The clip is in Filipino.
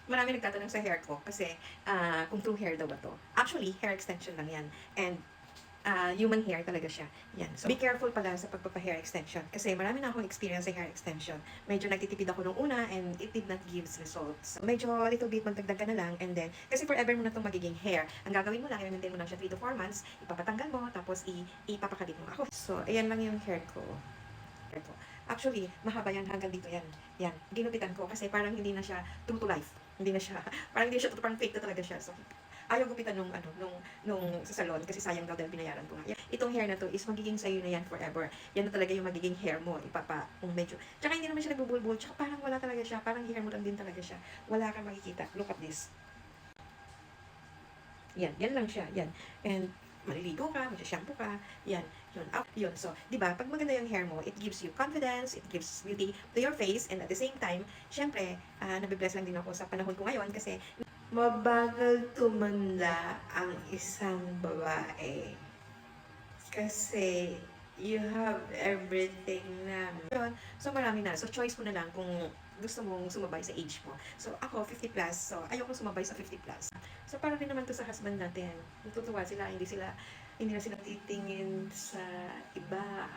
Marami nagtatanong sa hair ko kasi kung true hair daw ba to. Actually, hair extension lang yan. And human hair talaga siya. Yan. So, be careful pala sa pagpapa-hair extension. Kasi marami na akong experience sa hair extension. Medyo nagtitipid ako nung una and it did not give results. Medyo little bit magdagdag ka na lang and then, kasi forever mo na itong magiging hair. Ang gagawin mo lang, i-maintain mo lang siya 3 to 4 months, ipapatanggal mo, tapos ipapakabit mo ako. So, ayan lang yung hair ko. Actually, mahaba yan hanggang dito yan. Yan. Ginupitan ko kasi parang hindi na siya true to life. Hindi na siya, parang hindi na siya, parang fake na talaga siya. So, ayaw gupitan nung sa salon kasi sayang daw dahil binayaran ko nga. Itong hair na to is magiging sa'yo na yan forever. Yan na talaga yung magiging hair mo. Medyo. Tsaka hindi naman siya nagbubulbul. Tsaka parang wala talaga siya. Parang hair mo lang din talaga siya. Wala kang makikita. Look at this. Yan. Yan lang siya. Yan. And maliligo ka, mag-shampoo ka, yan, yun, yun. So, di ba, pag maganda yung hair mo, it gives you confidence, it gives beauty to your face, and at the same time, syempre, nabibless lang din ako sa panahon ko ngayon kasi mabagal tumanda ang isang babae. Kasi you have everything na. So, marami na. So, choice mo na lang kung gusto mong sumabay sa age mo. So, ako, 50 plus. So, ayoko sumabay sa 50 plus. So, para rin naman to sa husband natin. Natutuwa sila, hindi na sila titingin sa iba.